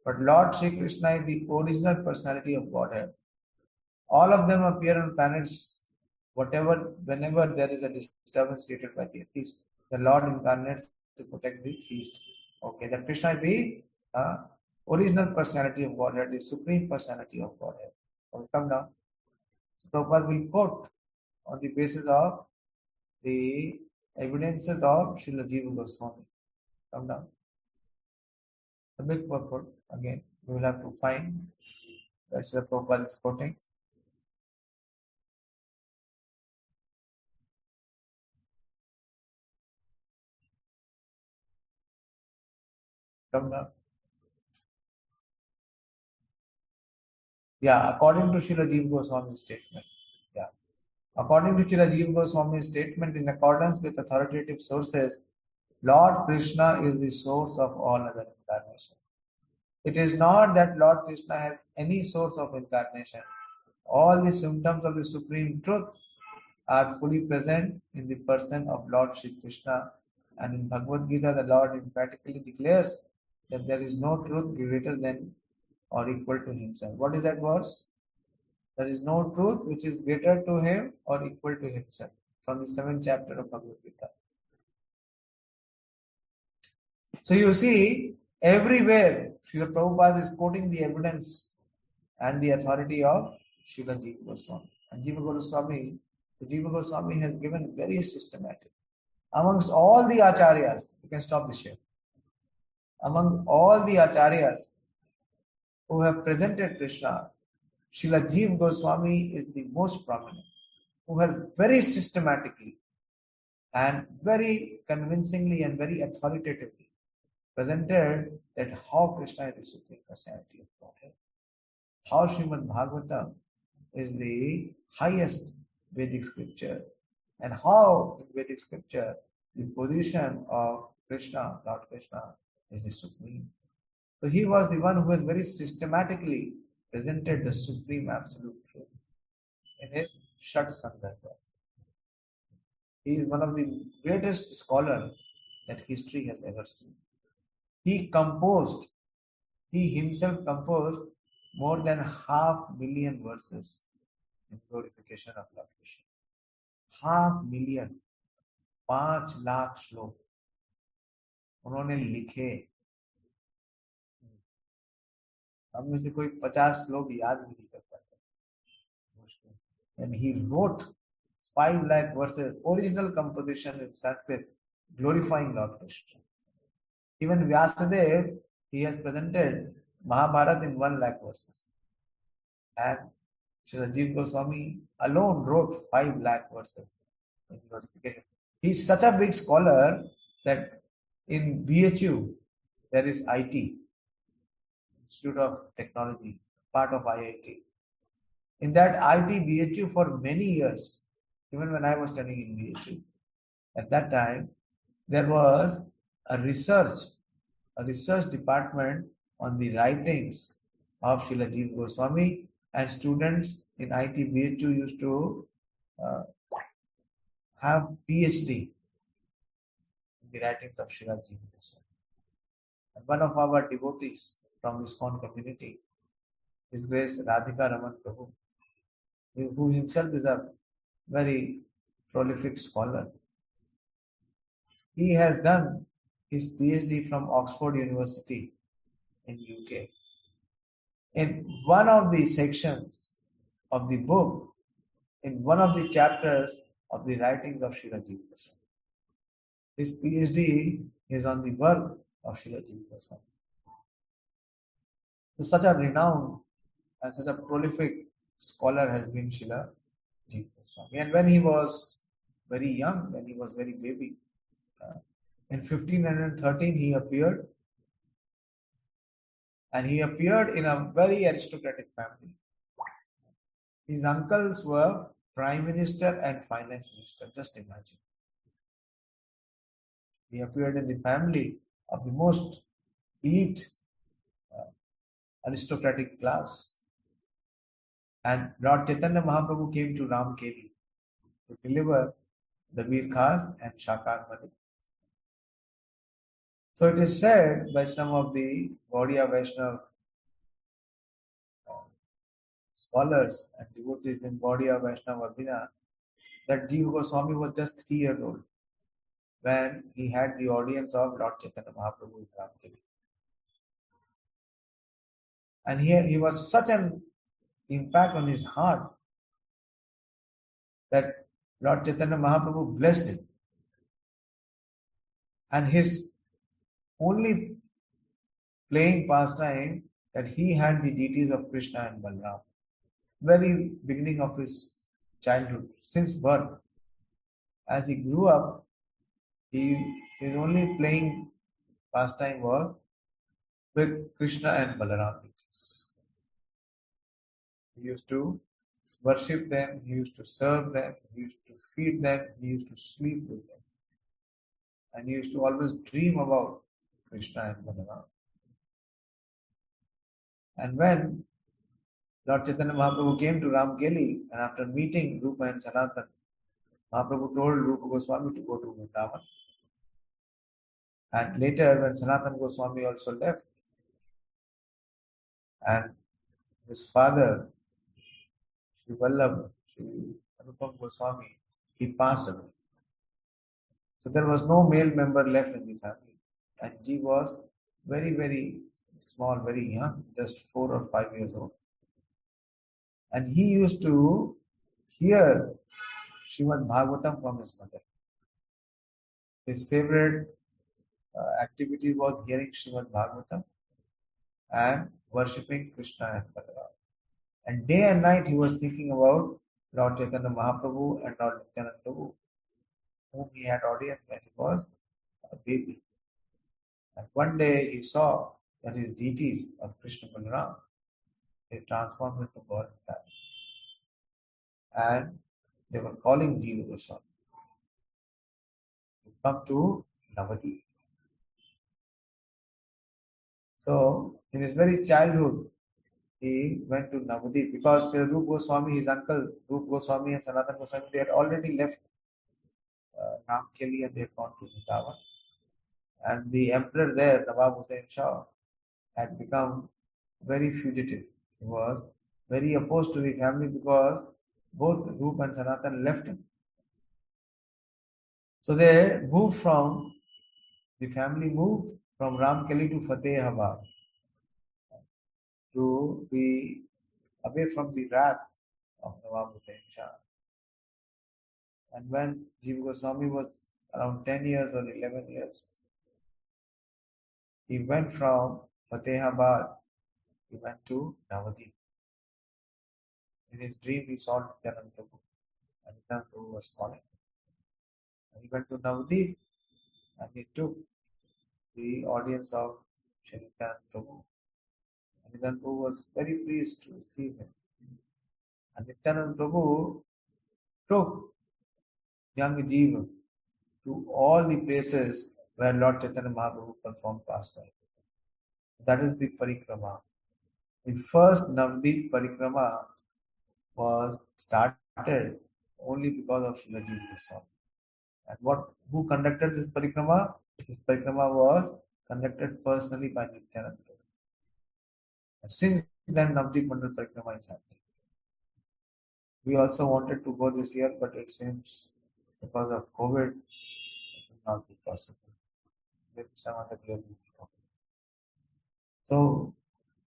But Lord Sri Krishna is the original personality of Godhead. All of them appear on planets whenever there is a disturbance created by the atheist. The Lord incarnates to protect the theist. Okay, that Krishna is the original personality of Godhead, the supreme personality of Godhead. Okay, come down. So Prabhupada will quote on the basis of the evidences of Srila Jiva Goswami. Come down. The big purport, again, we will have to find that Srila Prabhupada is quoting. Come down. Yeah, according to Srila Jiva Goswami's statement. Yeah. According to Srila Jiva Goswami's statement, in accordance with authoritative sources, Lord Krishna is the source of all other incarnations. It is not that Lord Krishna has any source of incarnation. All the symptoms of the Supreme Truth are fully present in the person of Lord Shri Krishna. And in Bhagavad Gita, the Lord emphatically declares that there is no truth greater than or equal to himself. What is that verse? There is no truth which is greater to him or equal to himself. From the 7th chapter of Bhagavad Gita. So you see, everywhere Srila Prabhupada is quoting the evidence and the authority of Srila Jiva Goswami. And Jiva Goswami has given very systematic. Amongst all the acharyas, you can stop the share. Among all the acharyas who have presented Krishna, Srila Jiva Goswami is the most prominent, who has very systematically and very convincingly and very authoritatively presented that how Krishna is the Supreme Personality of Godhead, how Srimad Bhagavatam is the highest Vedic scripture, and how in Vedic scripture the position of Krishna, Lord Krishna, is the Supreme. So he was the one who has very systematically presented the Supreme Absolute Truth in his Shat Sandarbhas. He is one of the greatest scholars that history has ever seen. He himself composed more than 500,000 verses in glorification of Lord Krishna. 500,000, 5 lakh श्लोक उन्होंने लिखे. हम में से कोई 50 श्लोक याद भी नहीं कर पाते. And he wrote 5 lakh verses, original composition in Sanskrit, glorifying Lord Krishna. Even Vyasadeva, he has presented Mahabharata in 1 lakh verses. And Srila Jiva Goswami alone wrote 5 lakh verses in glorification. He is such a big scholar that in BHU there is IT, Institute of Technology, part of IIT. In that IT BHU for many years, even when I was studying in BHU, at that time there was a research department on the writings of Srila Jiva Goswami, and students in IT BHU used to have PhD in the writings of Srila Jiva Goswami. And one of our devotees from ISKCON community, His Grace Radhika Raman Prabhu, who himself is a very prolific scholar. He has done his PhD from Oxford University in UK. In one of the sections of the book, in one of the chapters of the writings of Srila Jiva Goswami, his PhD is on the work of Srila Jiva Goswami. So such a renowned and such a prolific scholar has been Srila Jiva Goswami. And when he was very young, when he was very baby, in 1513 he appeared, and he appeared in a very aristocratic family. His uncles were Prime Minister and Finance Minister, just imagine. He appeared in the family of the most elite aristocratic class. And Lord Chaitanya Mahaprabhu came to Ramkeli to deliver the Virkhas and Shakar Mali. So it is said by some of the Gaudiya Vaishnava scholars and devotees in Gaudiya Vaishnava Abhina that Jiva Goswami was just 3 years old when he had the audience of Lord Chaitanya Mahaprabhu in Ramkeli. And here he was such an impact on his heart that Lord Chaitanya Mahaprabhu blessed him. And his only playing pastime that he had the deities of Krishna and Balram. Very beginning of his childhood, since birth. As he grew up, his only playing pastime was with Krishna and Balaram deities. He used to worship them, he used to serve them, he used to feed them, he used to sleep with them. And he used to always dream about Krishna and Balaram. And when Lord Chaitanya Mahaprabhu came to Ramkeli, and after meeting Rupa and Sanatan, Mahaprabhu told Rupa Goswami to go to Vrindavan. And later, when Sanatan Goswami also left, and his father, Sri Vallabh, Sri Anupam Goswami, he passed away. So there was no male member left in the family. And Ji was very, very small, very young, just 4 or 5 years old. And he used to hear Srimad Bhagavatam from his mother. His favorite activity was hearing Srimad Bhagavatam and worshipping Krishna and Balaram. And day and night he was thinking about Lord Chaitanya Mahaprabhu and Lord Nityananda Prabhu, whom he had audience when he was a baby. And one day he saw that his deities of Krishna Balaram, they transformed into God and they were calling Jiva Goswami to come to Navadip. So in his very childhood, he went to Navadip because Rupa Goswami, his uncle, Rupa Goswami and Sanatan Goswami, they had already left Ramkeli and they had gone to Vrindavan. And the emperor there, Nawab Hussain Shah, had become very fugitive. He was very opposed to the family because both Rupa and Sanatan left him. So the family moved from Ramkeli to Fatehabad to be away from the wrath of Nawab Hussain Shah. And when Jiva Goswami was around 10 years or 11 years, he went from Fatehabad, he went to Navadip. In his dream, he saw Nityananda Prabhu, and Nityananda Prabhu was calling. And he went to Navadip and he took the audience of Shri Nityananda Prabhu. And Nityananda Prabhu was very pleased to receive him. And Nityananda Prabhu took young Jiva to all the places where Lord Chaitanya Mahaprabhu performed pastime. That is the parikrama. The first Navadip parikrama was started only because of Srila Jiva Goswami. And who conducted this parikrama? This parikrama was conducted personally by Nityananda. And since then, Navadip Mandal parikrama is happening. We also wanted to go this year, but it seems because of COVID, it will not be possible. Maybe some other year will be possible. So,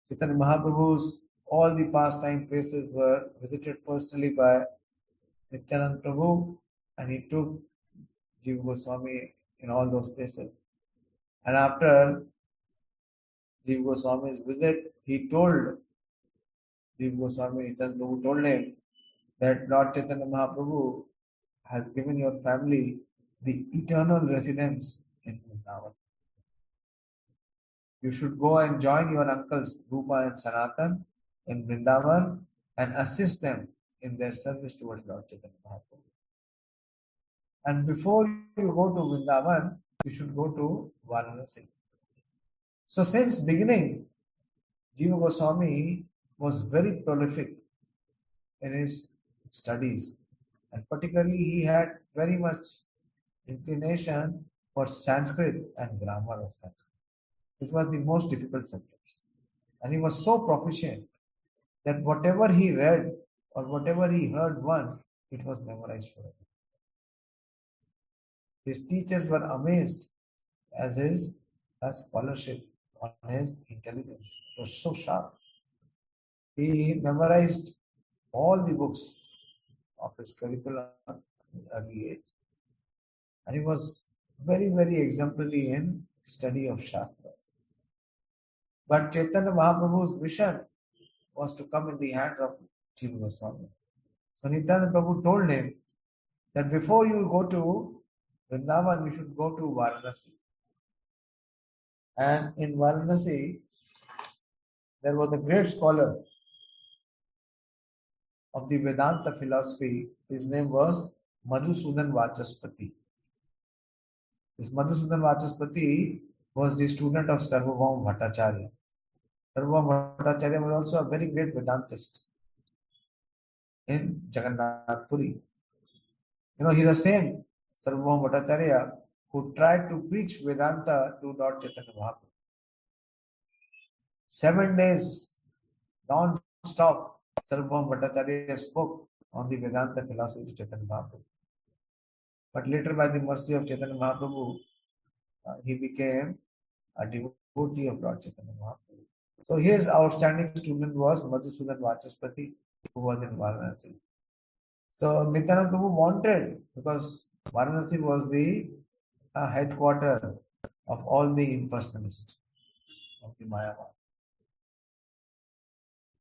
Chaitanya Mahaprabhu's all the pastime places were visited personally by Nityananda Prabhu, and he took Jiva Goswami in all those places. And after Jiva Goswami's visit, he told Jiva Goswami, Nityananda Prabhu told him that Lord Chaitanya Mahaprabhu has given your family the eternal residence in Vrindavan. You should go and join your uncles Rupa and Sanatan in Vrindavan and assist them in their service towards Lord Chaitanya Mahaprabhu. And before you go to Vrindavan, you should go to Varanasi. So since beginning, Jiva Goswami was very prolific in his studies, and particularly he had very much inclination for Sanskrit and grammar of Sanskrit, which was the most difficult subjects. And he was so proficient that whatever he read or whatever he heard once, it was memorized forever. His teachers were amazed as his scholarship on his intelligence. It was so sharp. He memorized all the books of his curriculum at an early age. And he was very, very exemplary in study of Shastras. But Chaitanya Mahaprabhu's mission was to come in the hands of Jiva Goswami. So Nityananda Prabhu told him that before you go to Vrindavan, you should go to Varanasi. And in Varanasi, there was a great scholar of the Vedanta philosophy. His name was Madhusudan Vachaspati. This Madhusudan Vachaspati was the student of Sarvabhauma Bhattacharya. Sarvabhauma Bhattacharya was also a very great Vedantist in Jagannath Puri. He's the same Sarvabhauma Bhattacharya who tried to preach Vedanta to Lord Chaitanya Mahaprabhu. 7 days, non-stop, Sarvabhauma Bhattacharya spoke on the Vedanta philosophy to Chaitanya Mahaprabhu. But later, by the mercy of Chaitanya Mahaprabhu, he became a devotee of Lord Chaitanya Mahaprabhu. So his outstanding student was Madhusudan Vachaspati, who was in Varanasi. So Nityananda Prabhu wanted, because Varanasi was the headquarter of all the impersonalists of the Mayavad.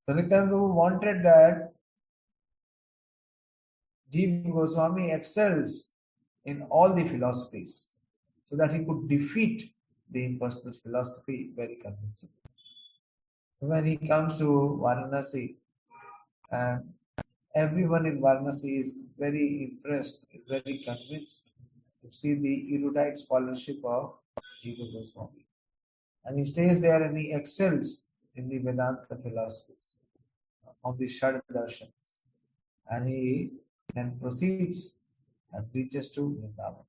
So Nityananda Prabhu wanted that Jiva Goswami excels in all the philosophies, so that he could defeat the impersonalist philosophy very convincingly. So when he comes to Varanasi, and everyone in Varanasi is very impressed, is very convinced to see the erudite scholarship of Jiva Goswami. And he stays there and he excels in the Vedanta philosophies of the Shad Darshans. And he then proceeds and reaches to Vrindavan.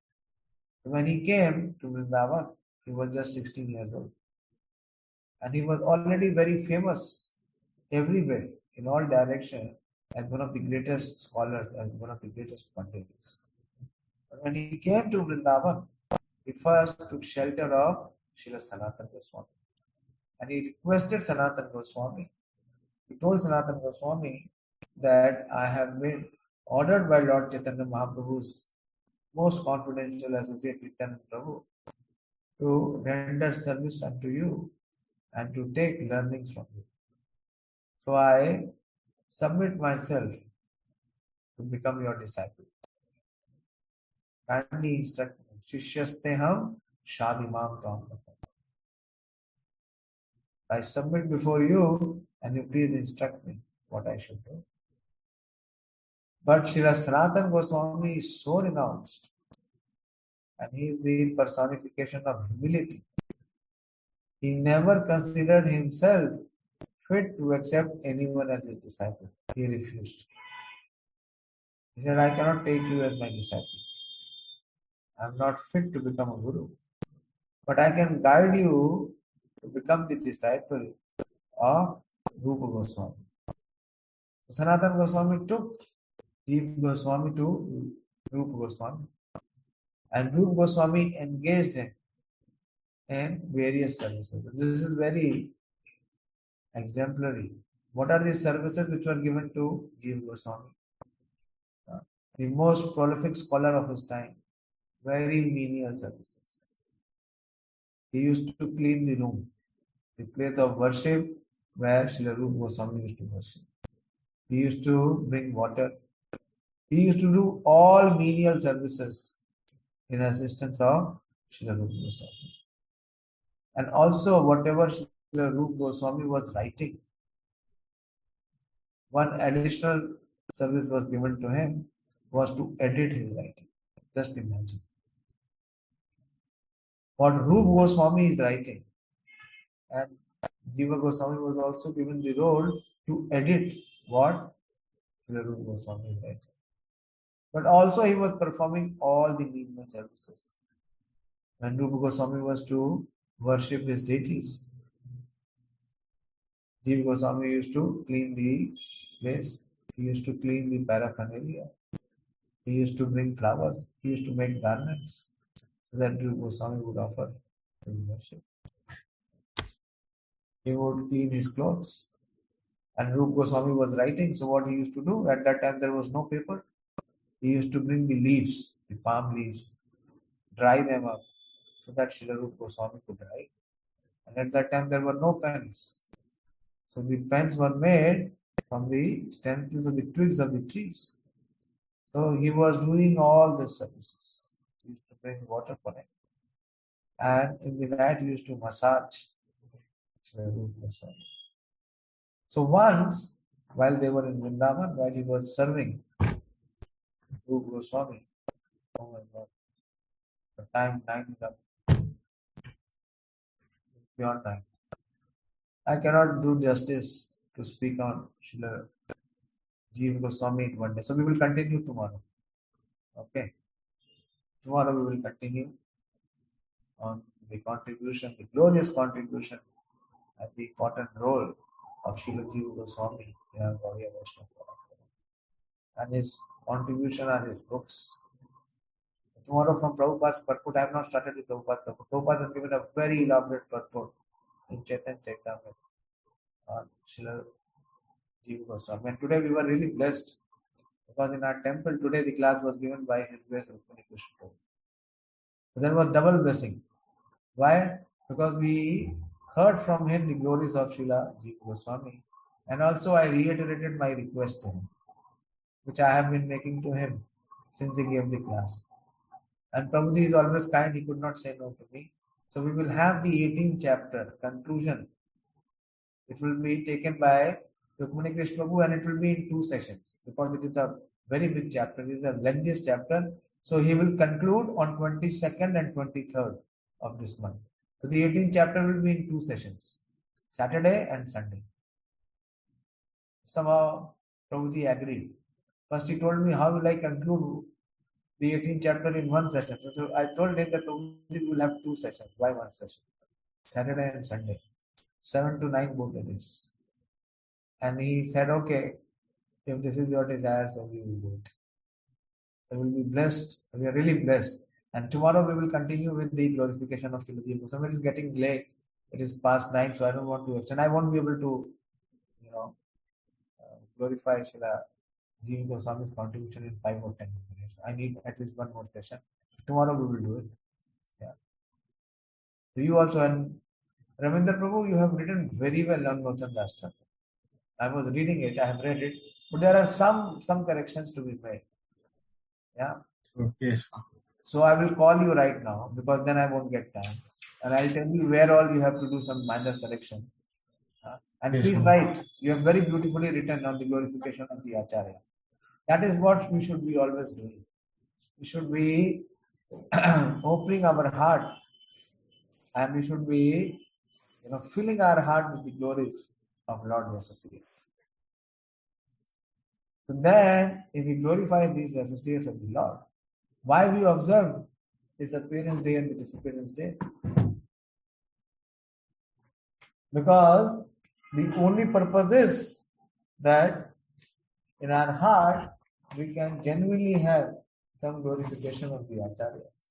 So when he came to Vrindavan, he was just 16 years old. And he was already very famous everywhere, in all directions, as one of the greatest scholars, as one of the greatest pandits. But when he came to Vrindavan, he first took shelter of Srila Sanatana Goswami. And he requested Sanatana Goswami. He told Sanatana Goswami that I have been ordered by Lord Chaitanya Mahaprabhu's most confidential associate Nityananda Prabhu to render service unto you and to take learnings from you. So I submit myself to become your disciple. Kindly instruct me. Shishyasteham shadimam tam. I submit before you and you please instruct me what I should do. But Srila Sanatana Goswami is so renounced, and he is the personification of humility. He never considered himself fit to accept anyone as his disciple. He refused. He said, I cannot take you as my disciple. I am not fit to become a guru. But I can guide you to become the disciple of Rupa Goswami. So Sanatana Goswami took Jiva Goswami to Rupa Goswami. And Rupa Goswami engaged him in various services. This is very exemplary. What are the services which were given to Jiva Goswami? The most prolific scholar of his time. Very menial services. He used to clean the room, the place of worship where Srila Rupa Goswami used to worship. He used to bring water. He used to do all menial services in assistance of Srila Rupa Goswami. And also whatever Srila Rupa Goswami was writing, one additional service was given to him was to edit his writing. Just imagine. What Rupa Goswami is writing, and Jiva Goswami was also given the role to edit what Srila Rupa Goswami is writing. But also he was performing all the menial services. When Rupa Goswami was to worship his deities, Jiva Goswami used to clean the place. He used to clean the paraphernalia. He used to bring flowers. He used to make garments so that Rupa Goswami would offer his worship. He would clean his clothes. And Rupa Goswami was writing. So what he used to do, at that time there was no paper. He used to bring the leaves, the palm leaves, dry them up so that Srila Rupa Goswami could write. And at that time there were no pens. So the pens were made from the stencils of the twigs of the trees. So he was doing all the services. He used to bring water for him. And in the night he used to massage Srila Rupa Goswami. So once, while they were in Vrindavan, while he was serving Rupa Goswami, oh my God, the time is up. It's beyond time. I cannot do justice to speak on Srila Jiva Goswami in one day. So we will continue tomorrow. Okay. Tomorrow we will continue on the contribution, the glorious contribution and the important role of Srila Jiva Goswami in our Gaudiya Vaishnava Parampara. And his contribution are his books. Tomorrow from Prabhupada's purport, I have not started with Prabhupada's purport. Prabhupada has given a very elaborate purport in Chaitanya Charitamrita on Srila Jiva Goswami. And today we were really blessed because in our temple today the class was given by His Grace Rukmini Krishna Prabhu. So there was double blessing. Why? Because we heard from him the glories of Srila Jiva Goswami, and also I reiterated my request to him, which I have been making to him since he gave the class. And Prabhuji is always kind, he could not say no to me. So we will have the 18th chapter, conclusion. It will be taken by Rukmini Krishna Prabhu and it will be in 2 sessions because it is a very big chapter. This is the lengthiest chapter. So he will conclude on 22nd and 23rd of this month. So the 18th chapter will be in 2 sessions, Saturday and Sunday. Somehow Prabhuji agreed. First he told me, how will I conclude the 18th chapter in 1 session? So I told him that Prabhuji will have 2 sessions. Why 1 session? Saturday and Sunday. 7 to 9 both the days. And he said, okay, if this is your desire, so we will do it. So we will be blessed. So we are really blessed. And tomorrow we will continue with the glorification of Srila Jiva Goswami. It is getting late. It is past 9, so I don't want to extend. I won't be able to, glorify Srila Jiva Goswami's contribution in 5 or 10 minutes. I need at least 1 more session. So tomorrow we will do it. Yeah. So you also, and Ravindra Prabhu, you have written very well on Lochan Rashtra. I was reading it, I have read it, but there are some corrections to be made. Yeah. Okay. So I will call you right now because then I won't get time. And I'll tell you where all you have to do some minor corrections. And Yes, please sir. write. You have very beautifully written on the glorification of the Acharya. That is what we should be always doing. We should be opening our heart and we should be filling our heart with the glories of Lord's associate. So then, if we glorify these associates of the Lord, why we observe Disappearance Day and the Disappearance Day? Because the only purpose is that in our heart we can genuinely have some glorification of the Acharyas.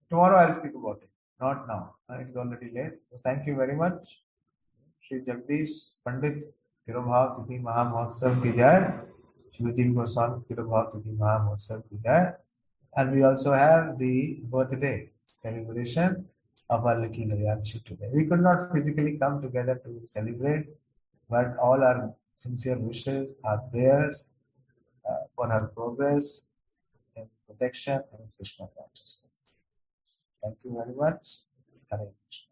Tomorrow I will speak about it, not now. It is already late. So thank you very much. Shri Jagdish Pandit Tirobhav Tithi Maha Mahotsav ki jai. Shri Jiva Goswami Tirobhav Tithi Maha Mahotsav ki jai. And we also have the birthday celebration of our little Naryanshi today. We could not physically come together to celebrate, but all our sincere wishes, our prayers for her progress and protection and Krishna consciousness. Thank you very much. Hare Krishna.